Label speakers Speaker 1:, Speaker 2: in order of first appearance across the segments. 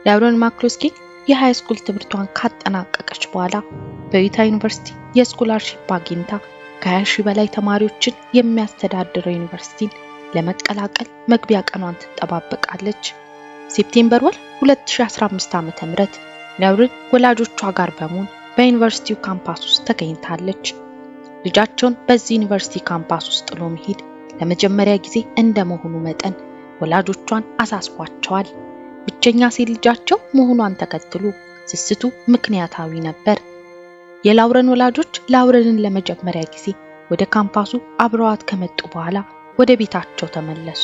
Speaker 1: ላውረን ማክሎስኪ የሃይ ስኩል ትምህርቷን ካጠናቀቀች በኋላ በዩታ ዩኒቨርሲቲ የስኮላርሺፕ አግኝታ ከ20,000 በላይ ተማሪዎችን የሚያስተዳድረው ዩኒቨርሲቲን ለመቀላቀል መግቢያ ቀኗን ትጠባበቃለች። ሴፕቴምበር 2015 ዓ.ም ላውረን ወላጆቿ ጋር በመሆን በዩኒቨርሲቲው ካምፓስ ውስጥ ተገኝታለች። ልጃቸውን በዚህ ዩኒቨርሲቲ ካምፓስ ውስጥ ጥሎ መሄድ ለመጀመሪያ ጊዜ እንደመሆኑ መጠን ወላጆቿን አሳስቧቸዋል። ብቸኛ ሴት ልጃቸው መሆኗን ተከትሎ ስስቱ ምክንያታዊ ነበር። የላውረን ወላጆች ላውረንን ለመጀመሪያ ጊዜ ወደ ካምፓሱ አብረዋት ከመጡ በኋላ ወደ ቤታቸው ተመለሱ።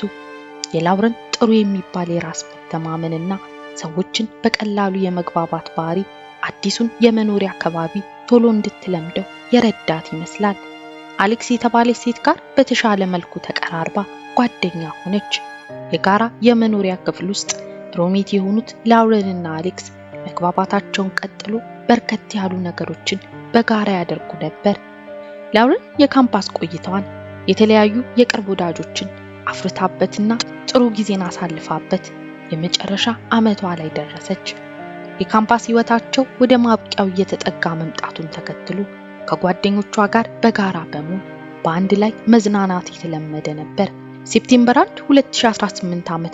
Speaker 1: የላውረን ጥሩ የሚባል የራስ መተማመንና ሰዎችን በቀላሉ የመግባባት ባህሪ አዲሱን የመኖሪያ አካባቢ ቶሎ እንድትለምደው የረዳት ይመስላል። አሌክስ የተባለች ሴት ጋር በተሻለ መልኩ ተቀራርባ ጓደኛ ሆነች። የጋራ የመኖሪያ ክፍል ውስጥ ሮሜት የሆኑት ላውረንና አሌክስ መግባባታቸውን ቀጥሎ በርከት ያሉ ነገሮችን በጋራ ያደርጉ ነበር። ላውረን የካምፓስ ቆይታዋን የተለያዩ የቅርብ ወዳጆችን አፍርታበትና ጥሩ ጊዜን አሳልፋበት የመጨረሻ ዓመቷ ላይ ደረሰች። የካምፓስ ህይወታቸው ወደ ማብቂያው እየተጠጋ መምጣቱን ተከትሎ ከጓደኞቿ ጋር በጋራ በመሆን በአንድ ላይ መዝናናት የተለመደ ነበር። ሴፕቴምበር 1 2018 ዓ.ም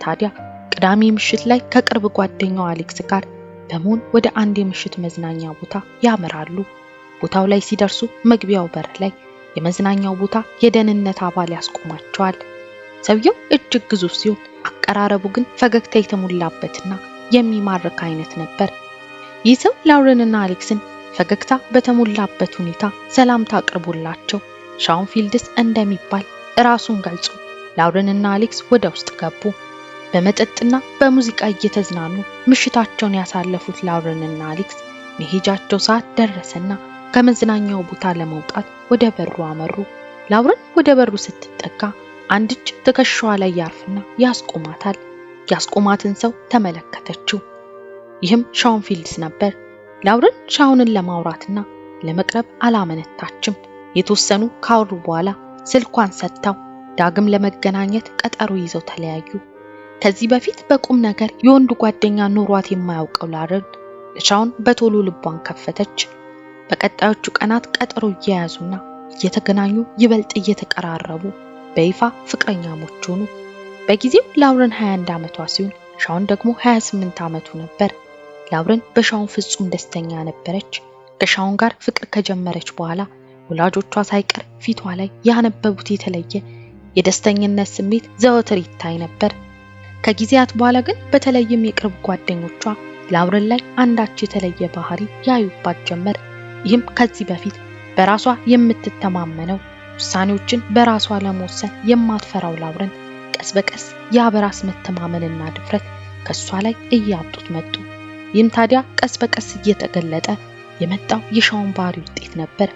Speaker 1: ታዲያ ቅዳሜ ምሽት ላይ ከቅርብ ጓደኛው አሌክስ ጋር በመሆን ወደ አንድ የምሽት መዝናኛ ቦታ ያመራሉ። ቦታው ላይ ሲደርሱ መግቢያው በር ላይ የመዝናኛው ቦታ የደህንነት አባል ያስቆማቸዋል። ሰውየው እጅግ ግዙፍ ሲሆን አቀራረቡ ግን ፈገግታ የተሞላበትና የሚማርክ አይነት ነበር። ይህ ሰው ላውረንና አሌክስን ፈገግታ በተሞላበት ሁኔታ ሰላምታ አቅርቦላቸው ሻውን ፊልድስ እንደሚባል ራሱን ገልጾ ላውረንና አሌክስ ወደ ውስጥ ገቡ። በመጠጥና በሙዚቃ እየተዝናኑ ምሽታቸውን ያሳለፉት ላውረንና አሌክስ መሄጃቸው ሰዓት ደረሰና ከመዝናኛው ቦታ ለመውጣት ወደ በሩ አመሩ። ላውረን ወደ በሩ ስትጠጋ አንድ እጅ ትከሻዋ ላይ ያርፍና ያስቆማታል። ያስቆማትን ሰው ተመለከተችው። ይህም ሻውን ፊልድስ ነበር። ላውረን ሻውንን ለማውራትና ለመቅረብ አላመነታችም። የተወሰኑ ካወሩ በኋላ ስልኳን ሰጥታው ዳግም ለመገናኘት ቀጠሮ ይዘው ተለያዩ። ከዚህ በፊት በቁም ነገር የወንድ ጓደኛ ኖሯት የማያውቀው ላውረን ለሻውን በቶሎ ልቧን ከፈተች። በቀጣዮቹ ቀናት ቀጠሮ እየያዙና እየተገናኙ ይበልጥ እየተቀራረቡ በይፋ ፍቅረኛሞች ሆኑ። በጊዜው ላውረን 21 ዓመቷ ሲሆን ሻውን ደግሞ 28 ዓመቱ ነበር። ላውረን በሻውን ፍጹም ደስተኛ ነበረች። ከሻውን ጋር ፍቅር ከጀመረች በኋላ ወላጆቿ ሳይቀር ፊቷ ላይ ያነበቡት የተለየ የደስተኝነት ስሜት ዘወትር ይታይ ነበር። ከጊዜያት በኋላ ግን በተለይም የቅርብ ጓደኞቿ ላውረን ላይ አንዳች የተለየ ባህሪ ያዩባት ጀመር። ይህም ከዚህ በፊት በራሷ የምትተማመነው ውሳኔዎችን በራሷ ለመወሰን የማትፈራው ላውረን ቀስ በቀስ የበራስ መተማመንና ድፍረት ከሷ ላይ እያጡት መጡ። ይህም ታዲያ ቀስ በቀስ እየተገለጠ የመጣው የሻውን ባህሪ ውጤት ነበር።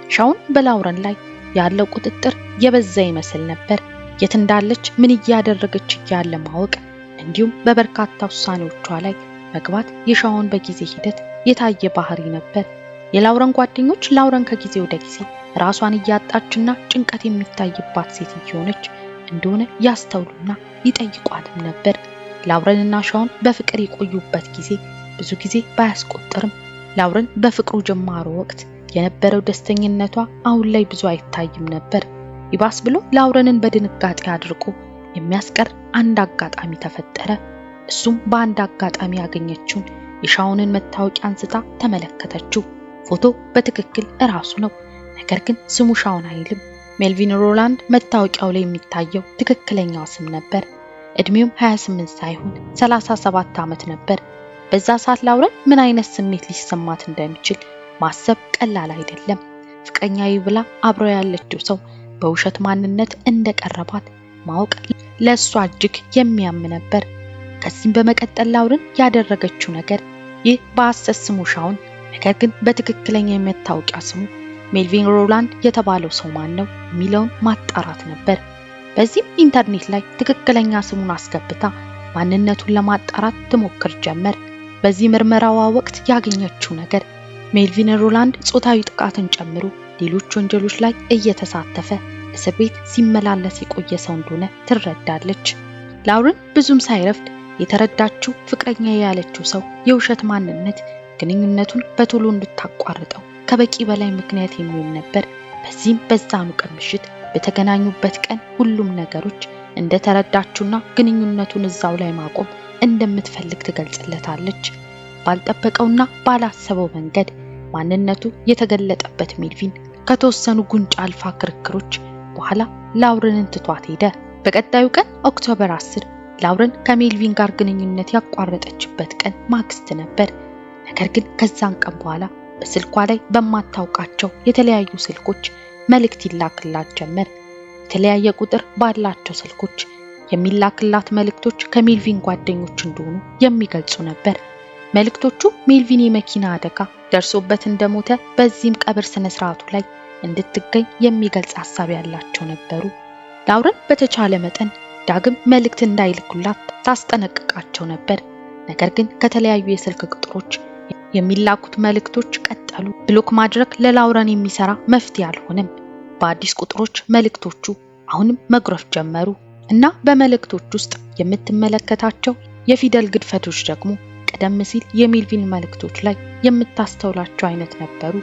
Speaker 1: ሻውን በላውረን ላይ ያለው ቁጥጥር የበዛ ይመስል ነበር። የት እንዳለች ምን እያደረገች እያለ ማወቅ እንዲሁም በበርካታ ውሳኔዎቿ ላይ መግባት የሻውን በጊዜ ሂደት የታየ ባህሪ ነበር። የላውረን ጓደኞች ላውረን ከጊዜ ወደ ጊዜ ራሷን እያጣችና ጭንቀት የሚታይባት ሴት እየሆነች እንደሆነ ያስተውሉና ይጠይቋትም ነበር። ላውረንና ሻውን በፍቅር የቆዩበት ጊዜ ብዙ ጊዜ ባያስቆጥርም ላውረን በፍቅሩ ጅማሮ ወቅት የነበረው ደስተኝነቷ አሁን ላይ ብዙ አይታይም ነበር። ይባስ ብሎ ላውረንን በድንጋጤ አድርቆ የሚያስቀር አንድ አጋጣሚ ተፈጠረ። እሱም በአንድ አጋጣሚ ያገኘችውን የሻውንን መታወቂያ አንስታ ተመለከተችው። ፎቶ በትክክል እራሱ ነው። ነገር ግን ስሙ ሻውን አይልም። ሜልቪን ሮላንድ መታወቂያው ላይ የሚታየው ትክክለኛው ስም ነበር። እድሜውም 28 ሳይሆን 37 ዓመት ነበር። በዛ ሰዓት ላውረን ምን አይነት ስሜት ሊሰማት እንደሚችል ማሰብ ቀላል አይደለም። ፍቅረኛዬ ብላ አብረው ያለችው ሰው በውሸት ማንነት እንደቀረባት ማወቅ ለሷ እጅግ የሚያም ነበር። ከዚህም በመቀጠል ላውረን ያደረገችው ነገር ይህ በሐሰት ስሙ ሻውን ነገር ግን በትክክለኛ የመታወቂያ ስሙ ሜልቪን ሮላንድ የተባለው ሰው ማን ነው የሚለውን ማጣራት ነበር። በዚህም ኢንተርኔት ላይ ትክክለኛ ስሙን አስገብታ ማንነቱን ለማጣራት ትሞክር ጀመር። በዚህ ምርመራዋ ወቅት ያገኘችው ነገር ሜልቪን ሮላንድ ጾታዊ ጥቃትን ጨምሮ ሌሎች ወንጀሎች ላይ እየተሳተፈ እስር ቤት ሲመላለስ የቆየ ሰው እንደሆነ ትረዳለች። ላውረን ብዙም ሳይረፍድ የተረዳችው ፍቅረኛ ያለችው ሰው የውሸት ማንነት ግንኙነቱን በቶሎ እንድታቋርጠው ከበቂ በላይ ምክንያት የሚሆን ነበር። በዚህም በዛኑ ቀን ምሽት በተገናኙበት ቀን ሁሉም ነገሮች እንደተረዳችውና ግንኙነቱን እዛው ላይ ማቆም እንደምትፈልግ ትገልጽለታለች። ባልጠበቀውና ባላሰበው መንገድ ማንነቱ የተገለጠበት ሜልቪን ከተወሰኑ ጉንጭ አልፋ ክርክሮች በኋላ ላውረንን ትቷት ሄደ። በቀጣዩ ቀን ኦክቶበር 10 ላውረን ከሜልቪን ጋር ግንኙነት ያቋረጠችበት ቀን ማግስት ነበር። ነገር ግን ከዛን ቀን በኋላ በስልኳ ላይ በማታውቃቸው የተለያዩ ስልኮች መልእክት ይላክላት ጀመር። የተለያየ ቁጥር ባላቸው ስልኮች የሚላክላት መልእክቶች ከሜልቪን ጓደኞች እንደሆኑ የሚገልጹ ነበር። መልእክቶቹ ሜልቪን የመኪና አደጋ ደርሶበት እንደሞተ በዚህም ቀብር ስነ ስርዓቱ ላይ እንድትገኝ የሚገልጽ ሐሳብ ያላቸው ነበሩ። ላውረን በተቻለ መጠን ዳግም መልእክት እንዳይልኩላት ታስጠነቅቃቸው ነበር። ነገር ግን ከተለያዩ የስልክ ቁጥሮች የሚላኩት መልእክቶች ቀጠሉ። ብሎክ ማድረግ ለላውረን የሚሰራ መፍትሄ አልሆነም። በአዲስ ቁጥሮች መልእክቶቹ አሁንም መግረፍ ጀመሩ እና በመልእክቶች ውስጥ የምትመለከታቸው የፊደል ግድፈቶች ደግሞ ቀደም ሲል የሜልቪን መልእክቶች ላይ የምታስተውላቸው አይነት ነበሩ።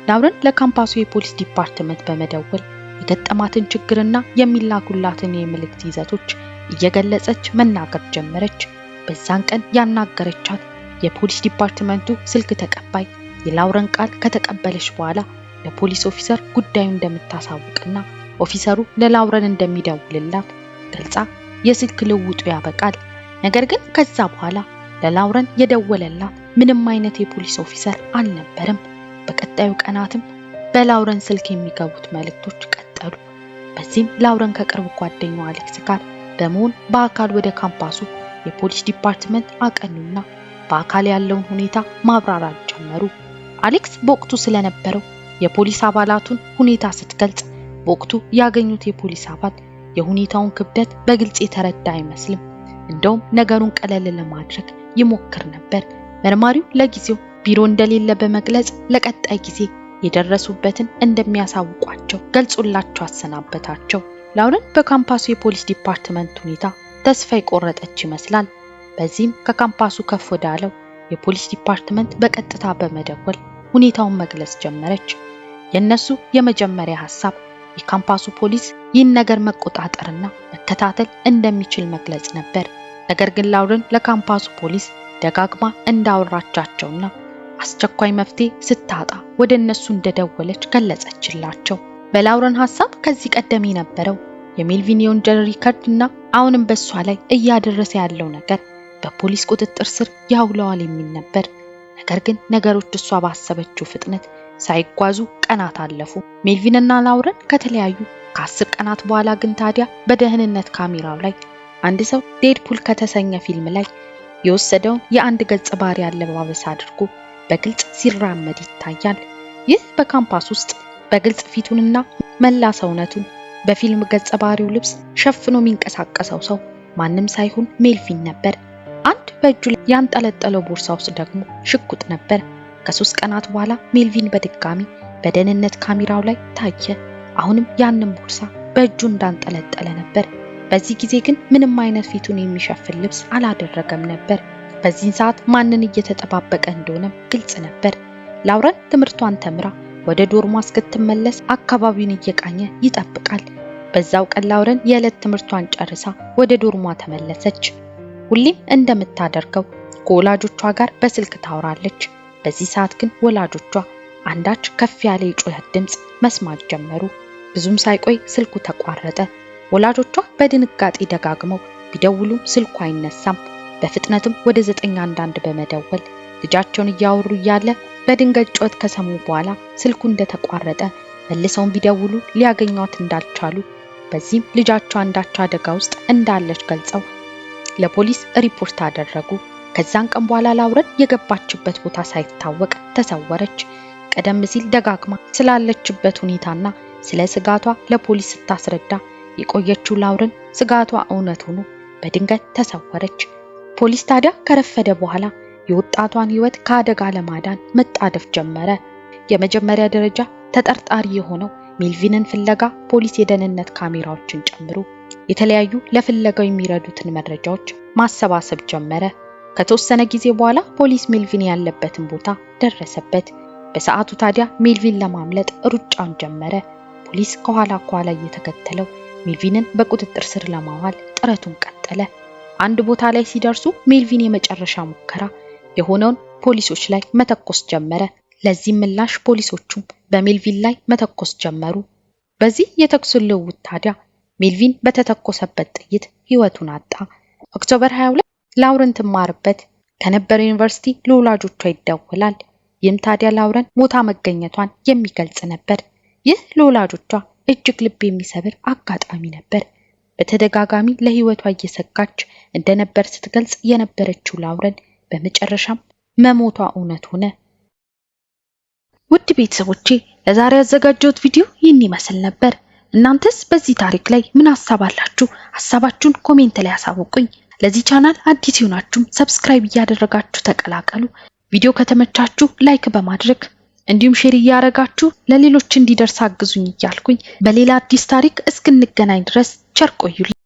Speaker 1: ላውረን ለካምፓሱ የፖሊስ ዲፓርትመንት በመደወል የገጠማትን ችግርና የሚላኩላትን የመልእክት ይዘቶች እየገለጸች መናገር ጀመረች። በዛን ቀን ያናገረቻት የፖሊስ ዲፓርትመንቱ ስልክ ተቀባይ የላውረን ቃል ከተቀበለች በኋላ ለፖሊስ ኦፊሰር ጉዳዩን እንደምታሳውቅና ኦፊሰሩ ለላውረን እንደሚደውልላት ገልጻ የስልክ ልውውጡ ያበቃል። ነገር ግን ከዛ በኋላ ለላውረን የደወለላት ምንም አይነት የፖሊስ ኦፊሰር አልነበረም። በቀጣዩ ቀናትም በላውረን ስልክ የሚገቡት መልእክቶች ቀጠሉ። በዚህም ላውረን ከቅርብ ጓደኛው አሌክስ ጋር በመሆን በአካል ወደ ካምፓሱ የፖሊስ ዲፓርትመንት አቀኑና በአካል ያለውን ሁኔታ ማብራራት ጀመሩ። አሌክስ በወቅቱ ስለነበረው የፖሊስ አባላቱን ሁኔታ ስትገልጽ በወቅቱ ያገኙት የፖሊስ አባል የሁኔታውን ክብደት በግልጽ የተረዳ አይመስልም። እንደውም ነገሩን ቀለል ለማድረግ ይሞክር ነበር። መርማሪው ለጊዜው ቢሮ እንደሌለ በመግለጽ ለቀጣይ ጊዜ የደረሱበትን እንደሚያሳውቋቸው ገልጾላቸው አሰናበታቸው። ላውረን በካምፓሱ የፖሊስ ዲፓርትመንት ሁኔታ ተስፋ የቆረጠች ይመስላል። በዚህም ከካምፓሱ ከፍ ወዳለው የፖሊስ ዲፓርትመንት በቀጥታ በመደወል ሁኔታውን መግለጽ ጀመረች። የነሱ የመጀመሪያ ሐሳብ የካምፓሱ ፖሊስ ይህን ነገር መቆጣጠርና መከታተል እንደሚችል መግለጽ ነበር። ነገር ግን ላውረን ለካምፓሱ ፖሊስ ደጋግማ እንዳወራቻቸውና አስቸኳይ መፍትሄ ስታጣ ወደ እነሱ እንደደወለች ገለጸችላቸው። በላውረን ሐሳብ ከዚህ ቀደም የነበረው የሜልቪን የወንጀል ሪከርድና አሁንም በሷ ላይ እያደረሰ ያለው ነገር በፖሊስ ቁጥጥር ስር ያውለዋል የሚል ነበር። ነገር ግን ነገሮች እሷ ባሰበችው ፍጥነት ሳይጓዙ ቀናት አለፉ። ሜልቪንና ላውረን ከተለያዩ ከ10 ቀናት በኋላ ግን ታዲያ በደህንነት ካሜራው ላይ አንድ ሰው ዴድፑል ከተሰኘ ፊልም ላይ የወሰደውን የአንድ ገጸ ባህሪ አለባበስ አድርጎ በግልጽ ሲራመድ ይታያል። ይህ በካምፓስ ውስጥ በግልጽ ፊቱንና መላ ሰውነቱን በፊልም ገጸ ባህሪው ልብስ ሸፍኖ የሚንቀሳቀሰው ሰው ማንም ሳይሆን ሜልቪን ነበር። አንድ በእጁ ላይ ያንጠለጠለው ቦርሳ ውስጥ ደግሞ ሽጉጥ ነበር። ከ3 ቀናት በኋላ ሜልቪን በድጋሚ በደህንነት ካሜራው ላይ ታየ። አሁንም ያንን ቦርሳ በእጁ እንዳንጠለጠለ ነበር። በዚህ ጊዜ ግን ምንም አይነት ፊቱን የሚሸፍን ልብስ አላደረገም ነበር። በዚህ ሰዓት ማንን እየተጠባበቀ እንደሆነ ግልጽ ነበር። ላውረን ትምህርቷን ተምራ ወደ ዶርሟ እስክትመለስ አካባቢውን እየቃኘ ይጠብቃል። በዛው ቀን ላውረን የዕለት ትምህርቷን ጨርሳ ወደ ዶርሟ ተመለሰች። ሁሌም እንደምታደርገው ከወላጆቿ ጋር በስልክ ታወራለች። በዚህ ሰዓት ግን ወላጆቿ አንዳች ከፍ ያለ የጩኸት ድምጽ መስማት ጀመሩ። ብዙም ሳይቆይ ስልኩ ተቋረጠ። ወላጆቿ በድንጋጤ ደጋግመው ቢደውሉም ስልኩ አይነሳም። በፍጥነትም ወደ 911 በመደወል ልጃቸውን እያወሩ እያለ በድንገት ጩኸት ከሰሙ በኋላ ስልኩ እንደተቋረጠ መልሰው ቢደውሉ ሊያገኟት እንዳልቻሉ፣ በዚህም ልጃቸው አንዳች አደጋ ውስጥ እንዳለች ገልጸው ለፖሊስ ሪፖርት አደረጉ። ከዛን ቀን በኋላ ላውረን የገባችበት ቦታ ሳይታወቅ ተሰወረች። ቀደም ሲል ደጋግማ ስላለችበት ሁኔታና ስለ ስጋቷ ለፖሊስ ስታስረዳ የቆየችው ላውረን ስጋቷ እውነት ሆኖ በድንገት ተሰወረች። ፖሊስ ታዲያ ከረፈደ በኋላ የወጣቷን ሕይወት ከአደጋ ለማዳን መጣደፍ ጀመረ። የመጀመሪያ ደረጃ ተጠርጣሪ የሆነው ሜልቪንን ፍለጋ ፖሊስ የደህንነት ካሜራዎችን ጨምሮ የተለያዩ ለፍለጋው የሚረዱትን መረጃዎች ማሰባሰብ ጀመረ። ከተወሰነ ጊዜ በኋላ ፖሊስ ሜልቪን ያለበትን ቦታ ደረሰበት። በሰዓቱ ታዲያ ሜልቪን ለማምለጥ ሩጫን ጀመረ። ፖሊስ ከኋላ እየተከተለው ሜልቪንን በቁጥጥር ስር ለማዋል ጥረቱን ቀጠለ። አንድ ቦታ ላይ ሲደርሱ ሜልቪን የመጨረሻ ሙከራ የሆነውን ፖሊሶች ላይ መተኮስ ጀመረ። ለዚህም ምላሽ ፖሊሶቹም በሜልቪን ላይ መተኮስ ጀመሩ። በዚህ የተኩስ ልውውጥ ታዲያ ሜልቪን በተተኮሰበት ጥይት ህይወቱን አጣ። ኦክቶበር 22 ላውረን ትማርበት ከነበረው ዩኒቨርሲቲ ለወላጆቿ ይደወላል። ይህም ታዲያ ላውረን ሞታ መገኘቷን የሚገልጽ ነበር። ይህ ለወላጆቿ እጅግ ልብ የሚሰብር አጋጣሚ ነበር። በተደጋጋሚ ለህይወቷ እየሰጋች እንደነበር ስትገልጽ የነበረችው ላውረን በመጨረሻም መሞቷ እውነት ሆነ። ውድ ቤተሰቦቼ ለዛሬ ያዘጋጀሁት ቪዲዮ ይህን ይመስል ነበር። እናንተስ በዚህ ታሪክ ላይ ምን ሐሳብ አላችሁ? ሐሳባችሁን ኮሜንት ላይ አሳውቁኝ። ለዚህ ቻናል አዲስ ሆናችሁ ሰብስክራይብ እያደረጋችሁ ተቀላቀሉ። ቪዲዮ ከተመቻችሁ ላይክ በማድረግ እንዲሁም ሼር እያደረጋችሁ ለሌሎች እንዲደርስ አግዙኝ እያልኩኝ በሌላ አዲስ ታሪክ እስክንገናኝ ድረስ ቸር ቆዩልኝ።